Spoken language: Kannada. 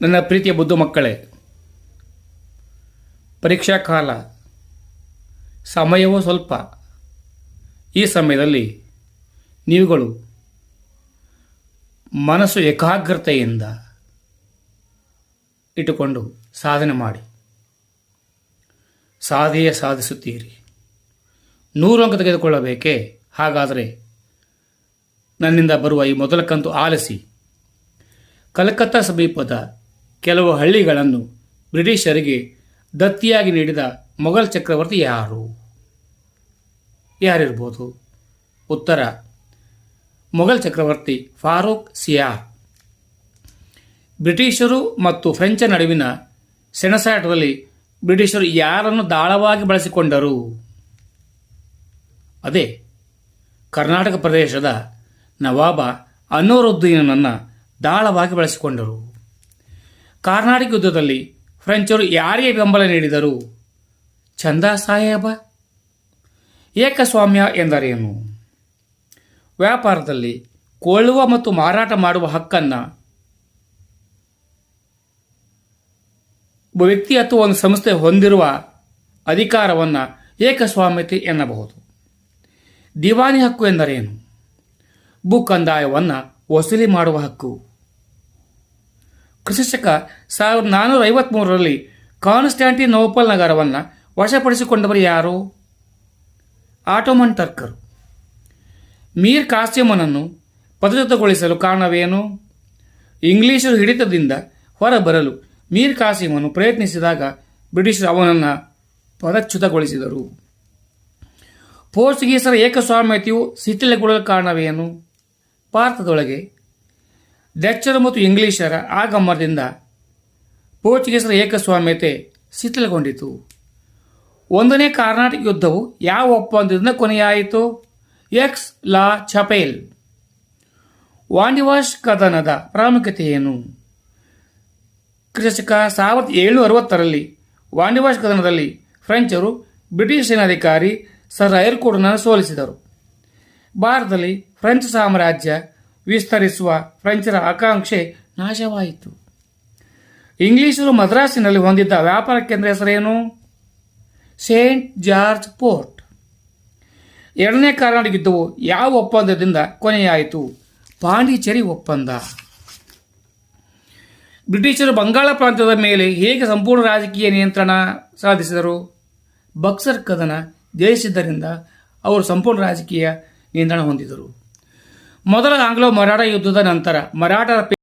ನನ್ನ ಪ್ರೀತಿಯ ಬುದ್ಧು ಮಕ್ಕಳೇ, ಪರೀಕ್ಷಾ ಕಾಲ, ಸಮಯವೂ ಸ್ವಲ್ಪ. ಈ ಸಮಯದಲ್ಲಿ ನೀವುಗಳು ಮನಸ್ಸು ಏಕಾಗ್ರತೆಯಿಂದ ಇಟ್ಟುಕೊಂಡು ಸಾಧನೆ ಮಾಡಿ ಸಾಧಿಸುತ್ತೀರಿ. 100 ಅಂಕ ತೆಗೆದುಕೊಳ್ಳಬೇಕೇ? ಹಾಗಾದರೆ ನನ್ನಿಂದ ಬರುವ ಈ ಮೊದಲ ಕಂತು ಆಲಿಸಿ. ಕಲ್ಕತ್ತಾ ಸಮೀಪದ ಕೆಲವು ಹಳ್ಳಿಗಳನ್ನು ಬ್ರಿಟಿಷರಿಗೆ ದತ್ತಿಯಾಗಿ ನೀಡಿದ ಮೊಘಲ್ ಚಕ್ರವರ್ತಿ ಯಾರಿರ್ಬೋದು? ಉತ್ತರ, ಮೊಘಲ್ ಚಕ್ರವರ್ತಿ ಫಾರೂಕ್ ಸಿಯಾರ್. ಬ್ರಿಟಿಷರು ಮತ್ತು ಫ್ರೆಂಚರ ನಡುವಿನ ಸೆಣಸಾಟದಲ್ಲಿ ಬ್ರಿಟಿಷರು ಯಾರನ್ನು ದಾಳವಾಗಿ ಬಳಸಿಕೊಂಡರು? ಅದೇ ಕರ್ನಾಟಕ ಪ್ರದೇಶದ ನವಾಬ ಅನ್ವರುದ್ದೀನನನ್ನು ದಾಳವಾಗಿ ಬಳಸಿಕೊಂಡರು. ಕಾರ್ನಾಟಿಕ್ ಯುದ್ಧದಲ್ಲಿ ಫ್ರೆಂಚರು ಯಾರಿಗೆ ಬೆಂಬಲ ನೀಡಿದರು? ಚಂದಾ ಸಾಹೇಬ. ಏಕಸ್ವಾಮ್ಯ ಎಂದರೇನು? ವ್ಯಾಪಾರದಲ್ಲಿ ಕೊಳ್ಳುವ ಮತ್ತು ಮಾರಾಟ ಮಾಡುವ ಹಕ್ಕನ್ನು ಒಬ್ಬ ವ್ಯಕ್ತಿ ಅಥವಾ ಒಂದು ಸಂಸ್ಥೆ ಹೊಂದಿರುವ ಅಧಿಕಾರವನ್ನು ಏಕಸ್ವಾಮ್ಯತೆ ಎನ್ನಬಹುದು. ದಿವಾನಿ ಹಕ್ಕು ಎಂದರೇನು? ಭೂ ಕಂದಾಯವನ್ನು ವಸೂಲಿ ಮಾಡುವ ಹಕ್ಕು. ಕ್ರಿಸ್ತಶಕ 1453ರಲ್ಲಿ ಕಾನ್ಸ್ಟ್ಯಾಂಟಿನೋಪಲ್ ನಗರವನ್ನು ವಶಪಡಿಸಿಕೊಂಡವರು ಯಾರು? ಆಟೋಮನ್ ಟರ್ಕರು. ಮೀರ್ ಕಾಸಿಮನನ್ನು ಪದಚ್ಯುತಗೊಳಿಸಲು ಕಾರಣವೇನು? ಇಂಗ್ಲಿಷರು ಹಿಡಿತದಿಂದ ಹೊರಬರಲು ಮೀರ್ ಕಾಸಿಮನು ಪ್ರಯತ್ನಿಸಿದಾಗ ಬ್ರಿಟಿಷರು ಅವನನ್ನು ಪದಚ್ಯುತಗೊಳಿಸಿದರು. ಪೋರ್ಚುಗೀಸರ ಏಕಸ್ವಾಮ್ಯತೆಯು ಶಿಥಿಲಗೊಳ್ಳಲು ಕಾರಣವೇನು? ಭಾರತದೊಳಗೆ ಡಚ್ಚರು ಮತ್ತು ಇಂಗ್ಲಿಷರ ಆಗಮನದಿಂದ ಪೋರ್ಚುಗೀಸರ ಏಕಸ್ವಾಮ್ಯತೆ ಶಿಥಿಲಗೊಂಡಿತು. 1ನೇ ಕಾರ್ನಾಟಿಕ್ ಯುದ್ಧವು ಯಾವ ಒಪ್ಪಂದದಿಂದ ಕೊನೆಯಾಯಿತು? ಎಕ್ಸ್ ಲಾ ಚಾಪೆಲ್. ವಾಂಡಿವಾಶ್ ಕದನದ ಪ್ರಾಮುಖ್ಯತೆ ಏನು? ಕ್ರಿಸ್ತಶಕ 1760ರಲ್ಲಿ ವಾಂಡಿವಾಶ್ ಕದನದಲ್ಲಿ ಫ್ರೆಂಚರು ಬ್ರಿಟಿಷ್ ಸೇನಾಧಿಕಾರಿ ಸರ್ ಐರ್ಕೋಡ್ನನ್ನು ಸೋಲಿಸಿದರು. ಭಾರತದಲ್ಲಿ ಫ್ರೆಂಚ್ ಸಾಮ್ರಾಜ್ಯ ವಿಸ್ತರಿಸುವ ಫ್ರೆಂಚರ ಆಕಾಂಕ್ಷೆ ನಾಶವಾಯಿತು. ಇಂಗ್ಲಿಷರು ಮದ್ರಾಸಿನಲ್ಲಿ ಹೊಂದಿದ್ದ ವ್ಯಾಪಾರ ಕೇಂದ್ರ ಹೆಸರೇನು? Saint George port. 2ನೇ ಕಾರ್ನಾಟಿಕ್ ಯುದ್ಧವು ಯಾವ ಒಪ್ಪಂದದಿಂದ ಕೊನೆಯಾಯಿತು? ಪಾಂಡಿಚೇರಿ ಒಪ್ಪಂದ. ಬ್ರಿಟಿಷರು ಬಂಗಾಳ ಪ್ರಾಂತ್ಯದ ಮೇಲೆ ಹೇಗೆ ಸಂಪೂರ್ಣ ರಾಜಕೀಯ ನಿಯಂತ್ರಣ ಸಾಧಿಸಿದರು? ಬಕ್ಸರ್ ಕದನ ಜಯಿಸಿದ್ದರಿಂದ ಅವರು ಸಂಪೂರ್ಣ ರಾಜಕೀಯ ನಿಯಂತ್ರಣ ಹೊಂದಿದರು. ಮೊದಲ ಆಂಗ್ಲೋ ಮರಾಠ ಯುದ್ಧದ ನಂತರ ಮರಾಠರ